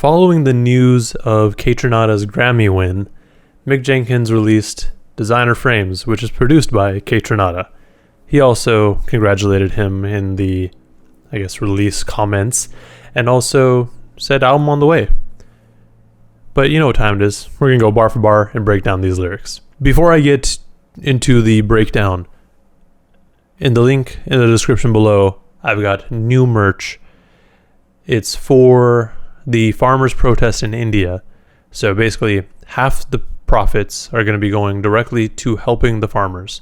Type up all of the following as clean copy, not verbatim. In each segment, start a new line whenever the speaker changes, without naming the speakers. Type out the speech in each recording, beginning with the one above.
Following the news of Kaytranada's Grammy win, Mick Jenkins released Designer Frames, which is produced by Kaytranada. He also congratulated him in the, release comments, and also said album on the way. But you know what time it is. We're going to go bar for bar and break down these lyrics. Before I get into the breakdown, in the link in the description below, I've got new merch. It's for the farmers' protest in India. So basically, half the profits are going to be going directly to helping the farmers.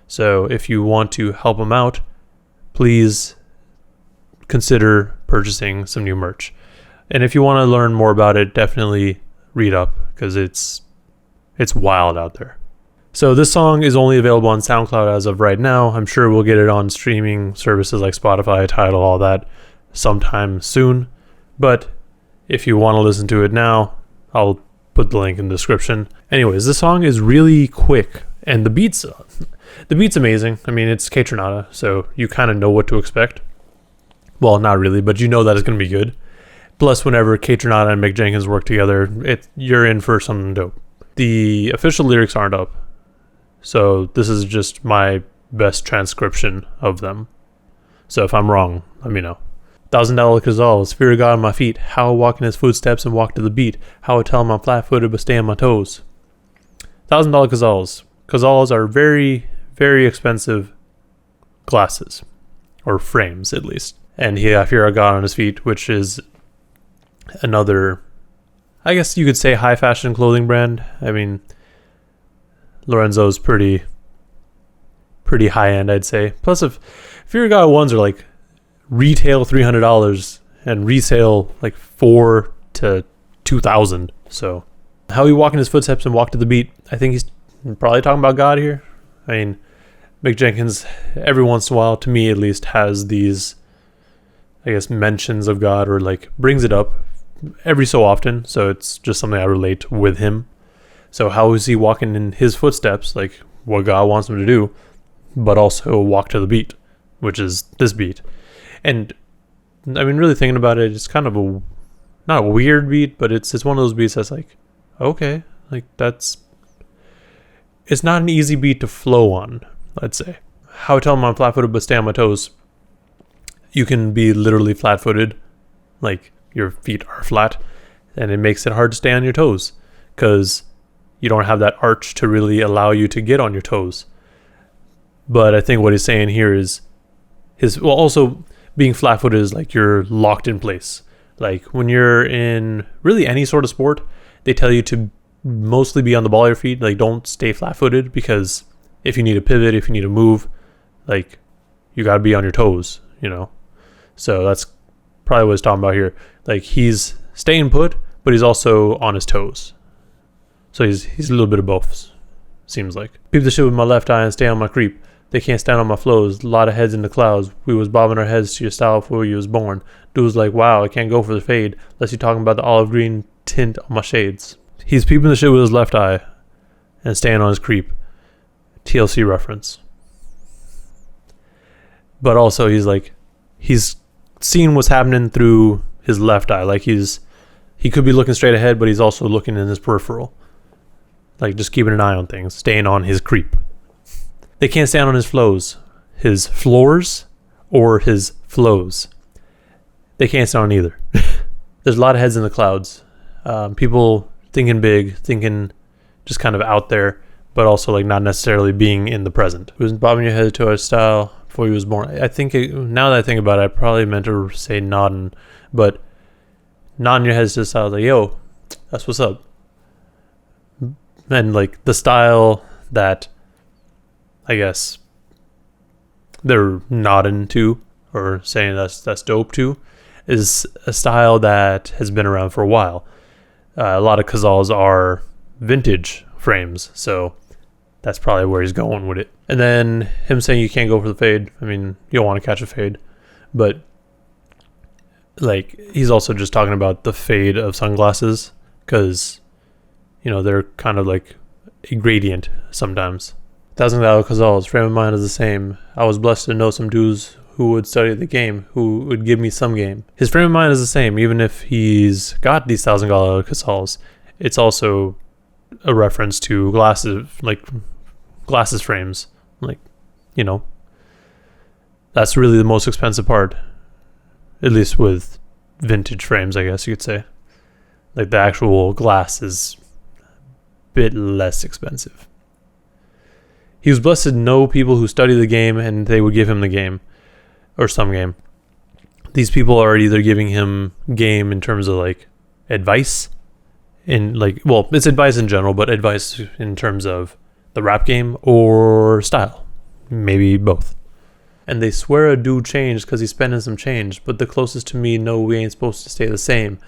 So if you want to help them out, please consider purchasing some new merch. And if you want to learn more about it, definitely read up, because it's wild out there. So this song is only available on SoundCloud as of right now. I'm sure we'll get it on streaming services like Spotify, Tidal, all that sometime soon. But if you want to listen to it now, I'll put the link in the description. Anyways, this song is really quick, and the beat's amazing. I mean, it's Kaytranada, so you kind of know what to expect. Well, not really, but you know that it's going to be good. Plus, whenever Kaytranada and Mick Jenkins work together, you're in for something dope. The official lyrics aren't up, so this is just my best transcription of them. So if I'm wrong, let me know. $1,000 Kazals, fear of God on my feet, how I walk in his footsteps and walk to the beat, how I tell him I'm flat-footed but stay on my toes. $1,000 Kazals. Kazals are very, very expensive glasses, or frames at least. And he had fear of God on his feet, which is another, I guess you could say, high fashion clothing brand. I mean, Lorenzo's pretty high end, I'd say. Plus, if fear of God ones are like retail $300 and resale like $4,000 to $2,000. So how he walk in his footsteps and walk to the beat, I think he's probably talking about God here. I mean, Mick Jenkins every once in a while, to me at least, has these, mentions of God, or like brings it up every so often. So it's just something I relate with him. So how is he walking in his footsteps, like what God wants him to do, but also walk to the beat, which is this beat. And I mean, really thinking about it, it's kind of not a weird beat, but it's one of those beats that's like, okay, like it's not an easy beat to flow on, let's say. How I tell him I'm flat-footed but stay on my toes. You can be literally flat-footed, like your feet are flat, and it makes it hard to stay on your toes because you don't have that arch to really allow you to get on your toes. But I think what he's saying here is also being flat-footed is like you're locked in place. Like when you're in really any sort of sport, they tell you to mostly be on the ball of your feet. Like don't stay flat-footed, because if you need to pivot, if you need to move, like you got to be on your toes, So that's probably what he's talking about here. Like he's staying put, but he's also on his toes. So he's a little bit of both, seems like. Peep the shit with my left eye and stay on my creep. They can't stand on my flows. A lot of heads in the clouds. We was bobbing our heads to your style before you was born. Dudes like, wow, I can't go for the fade unless you're talking about the olive green tint on my shades. He's peeping the shit with his left eye and staying on his creep. TLC reference. But also he's seeing what's happening through his left eye. Like he could be looking straight ahead, but he's also looking in his peripheral. Like just keeping an eye on things, staying on his creep. They can't stand on his flows. His floors or his flows. They can't stand on either. There's a lot of heads in the clouds. People thinking big, thinking just kind of out there, but also like not necessarily being in the present. Who's bobbing your head to our style before he was born? I think now that I think about it, I probably meant to say nodding, but nodding your head to the style, like, yo, that's what's up. And like the style that I guess they're nodding to, or saying that's dope to, is a style that has been around for a while. A lot of Kazals are vintage frames, so that's probably where he's going with it. And then him saying you can't go for the fade. I mean, you don't want to catch a fade, but like he's also just talking about the fade of sunglasses, because they're kind of like a gradient sometimes. $1,000 Kazals, frame of mind is the same. I was blessed to know some dudes who would study the game, who would give me some game. His frame of mind is the same, even if he's got these $1,000 Casals. It's also a reference to glasses frames. Like, you know, that's really the most expensive part, at least with vintage frames, I guess you could say. Like, the actual glass is a bit less expensive. He was blessed to know people who study the game and they would give him the game or some game. These people are either giving him game in terms of like advice it's advice in general, but advice in terms of the rap game or style. Maybe both. And they swear a dude changed because he's spending some change, but the closest to me know we ain't supposed to stay the same.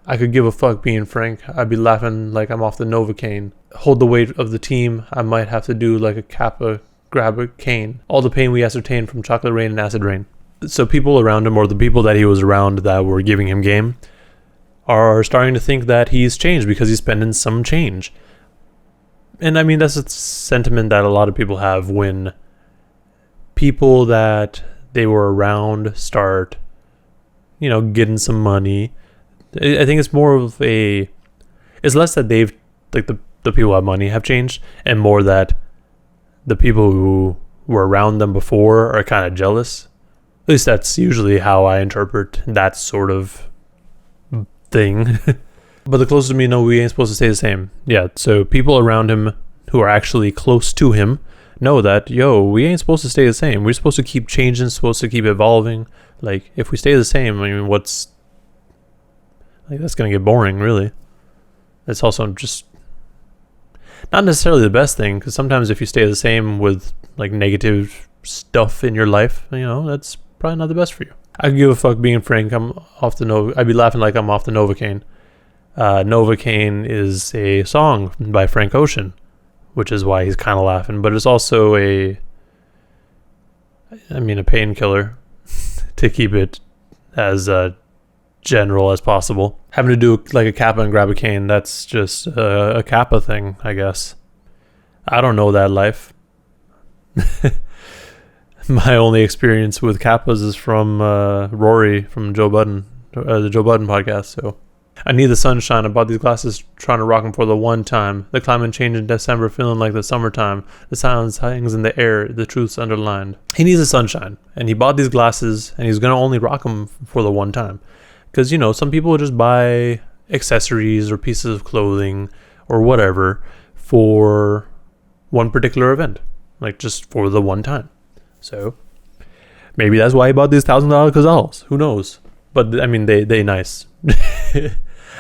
I could give a fuck being frank. I'd be laughing like I'm off the Novocaine. Hold the weight of the team. I might have to do like a Kappa, grab a cane. All the pain we ascertained from chocolate rain and acid rain. So people around him, or the people that he was around that were giving him game, are starting to think that he's changed because he's spending some change. And I mean, that's a sentiment that a lot of people have when people that they were around start, getting some money. I think it's more of it's less that they've, like the people who have money have changed, and more that the people who were around them before are kind of jealous. At least that's usually how I interpret that sort of thing. But the closest to me know we ain't supposed to stay the same. Yeah, so people around him who are actually close to him know that, we ain't supposed to stay the same. We're supposed to keep changing, supposed to keep evolving. Like, if we stay the same, I mean, that's going to get boring, really. It's also just not necessarily the best thing, because sometimes if you stay the same with, like, negative stuff in your life, that's probably not the best for you. I could give a fuck being frank. I'd be laughing like I'm off the Novocaine. Novocaine is a song by Frank Ocean, which is why he's kind of laughing, but it's also a painkiller to keep it as general as possible. Having to do like a Kappa and grab a cane, that's just a Kappa thing, I guess. I don't know that life. My only experience with Kappas is from Rory from Joe Budden, the Joe Budden podcast. So I need the sunshine. I bought these glasses trying to rock them for the one time. The climate change in December, feeling like the summertime. The silence hangs in the air. The truth's underlined. He needs the sunshine, and he bought these glasses, and he's gonna only rock them for the one time. Because some people just buy accessories or pieces of clothing or whatever for one particular event, like just for the one time. So maybe that's why he bought these $1,000 Casals. Who knows? But I mean, they nice.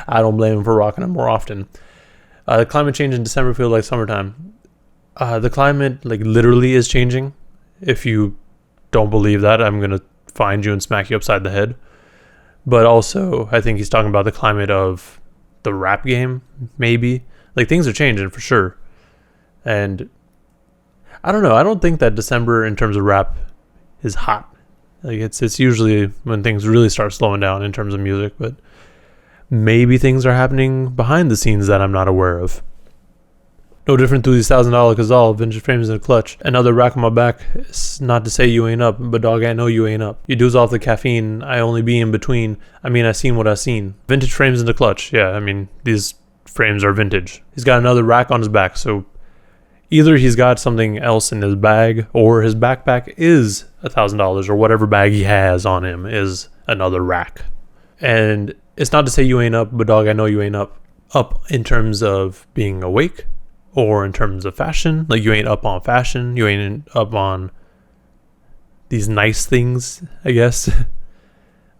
I don't blame him for rocking them more often. The climate change in December feels like summertime. The climate literally is changing. If you don't believe that, I'm gonna find you and smack you upside the head. But also, I think he's talking about the climate of the rap game. Maybe things are changing for sure. And I don't know. I don't think that December in terms of rap is hot. It's usually when things really start slowing down in terms of music, but maybe things are happening behind the scenes that I'm not aware of. No different to these $1,000 Casal, vintage frames in a clutch. Another rack on my back. It's not to say you ain't up, but dog, I know you ain't up. You doze off the caffeine, I only be in between. I seen what I seen. Vintage frames in the clutch. Yeah, these frames are vintage. He's got another rack on his back, so either he's got something else in his bag, or his backpack is $1,000, or whatever bag he has on him is another rack. And it's not to say you ain't up, but dog, I know you ain't up. Up in terms of being awake, or in terms of fashion. You ain't up on fashion. You ain't up on these nice things, I guess.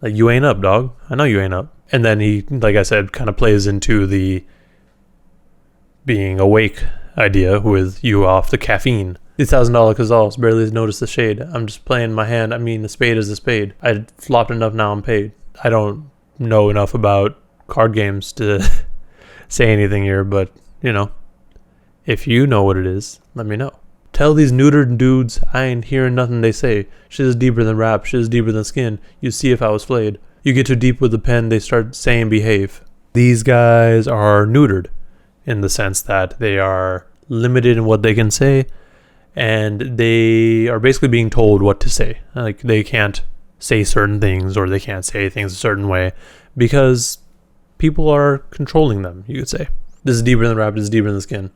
You ain't up, dog. I know you ain't up. And then he, like I said, kind of plays into the being awake idea with you off the caffeine. These $1,000 Casals barely notice the shade. I'm just playing my hand. A spade is a spade. I flopped enough, now I'm paid. I don't know enough about card games to say anything here, but if you know what it is, let me know. Tell these neutered dudes I ain't hearing nothing they say. Shit is deeper than rap, shit is deeper than skin. You see if I was flayed. You get too deep with the pen, they start saying behave. These guys are neutered in the sense that they are limited in what they can say, and they are basically being told what to say. Like, they can't say certain things, or they can't say things a certain way because people are controlling them, you could say. This is deeper than rap, this is deeper than the skin.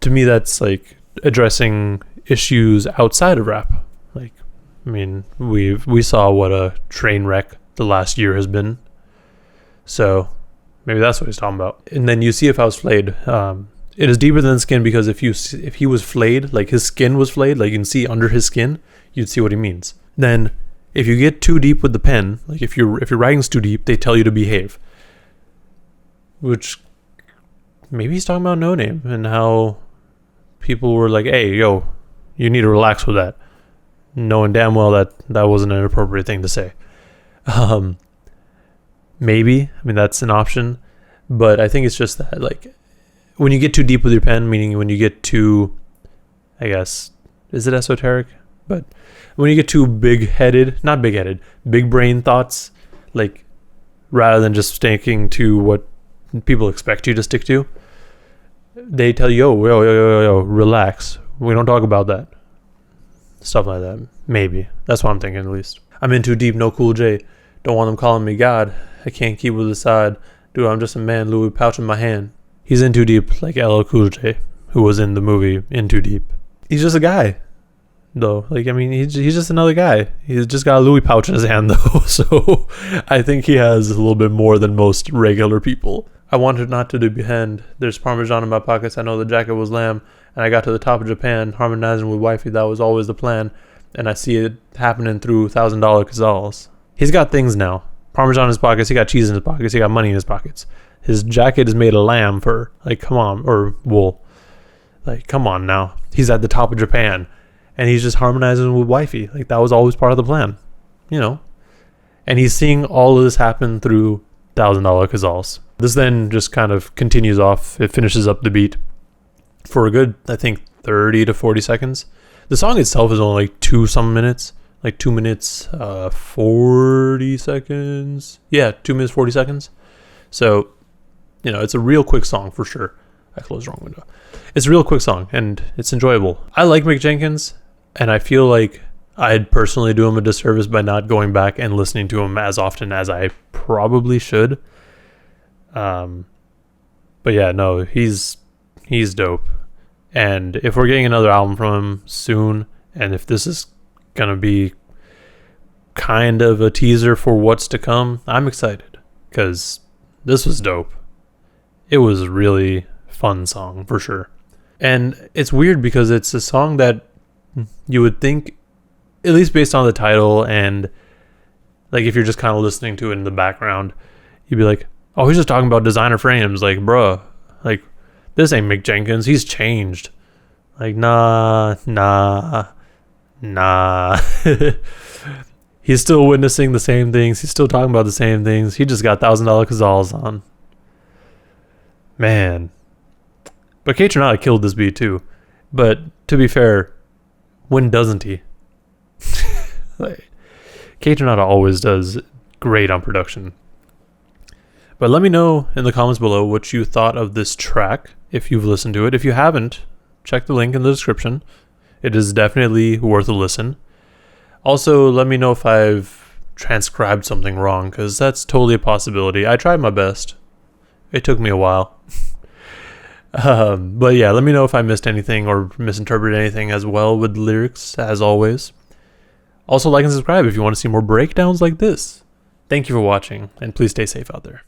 To me, that's like addressing issues outside of rap. Like, I mean, we saw what a train wreck the last year has been. So maybe that's what he's talking about. And then you see if I was flayed. It is deeper than the skin because if he was flayed, like his skin was flayed, like you can see under his skin, you'd see what he means. Then if you get too deep with the pen, like if your writing's too deep, they tell you to behave. Which maybe he's talking about No Name and how people were like, hey, yo, you need to relax with that, knowing damn well that wasn't an appropriate thing to say. Maybe, I mean, that's an option, but I think it's just that, like, when you get too deep with your pen, meaning when you get too, I guess, is it esoteric? But when you get too big brain thoughts, like, rather than just sticking to what people expect you to stick to, they tell you, yo, relax. We don't talk about that. Stuff like that. Maybe. That's what I'm thinking, at least. I'm in too deep, no Cool J. Don't want them calling me God. I can't keep with the side. Dude, I'm just a man, Louis pouch in my hand. He's in too deep, like LL Cool J, who was in the movie In Too Deep. He's just a guy, though. Like, I mean, he's just another guy. He's just got a Louis pouch in his hand, though. So I think he has a little bit more than most regular people. I wanted not to depend. There's Parmesan in my pockets. I know the jacket was lamb. And I got to the top of Japan, harmonizing with wifey. That was always the plan. And I see it happening through $1,000 Cazals. He's got things now. Parmesan in his pockets. He got cheese in his pockets. He got money in his pockets. His jacket is made of lamb fur. Like, come on. Or wool. Like, come on now. He's at the top of Japan. And he's just harmonizing with wifey. Like, that was always part of the plan. You know. And he's seeing all of this happen through $1,000 Cazals. This then just kind of continues off. It finishes up the beat for a good, I think, 30 to 40 seconds. The song itself is only like 2 minutes. Like 2 minutes, 40 seconds. Yeah, 2 minutes, 40 seconds. So, you know, it's a real quick song for sure. I closed the wrong window. It's a real quick song, and it's enjoyable. I like Mick Jenkins, and I feel like I'd personally do him a disservice by not going back and listening to him as often as I probably should. But yeah, no, he's dope. And if we're getting another album from him soon, and if this is gonna be kind of a teaser for what's to come, I'm excited, because this was dope. It was a really fun song for sure. And it's weird because it's a song that you would think, at least based on the title, and like if you're just kind of listening to it in the background, you'd be like, oh, he's just talking about designer frames. Like, bruh, like, this ain't Mick Jenkins. He's changed. Like, nah. He's still witnessing the same things. He's still talking about the same things. He just got $1,000 Cazals on. Man. But Kaytranada killed this beat too. But to be fair, when doesn't he? Like, Kaytranada always does great on production. But let me know in the comments below what you thought of this track, if you've listened to it. If you haven't, check the link in the description. It is definitely worth a listen. Also, let me know if I've transcribed something wrong, because that's totally a possibility. I tried my best. It took me a while. But yeah, let me know if I missed anything or misinterpreted anything as well with the lyrics, as always. Also, like and subscribe if you want to see more breakdowns like this. Thank you for watching, and please stay safe out there.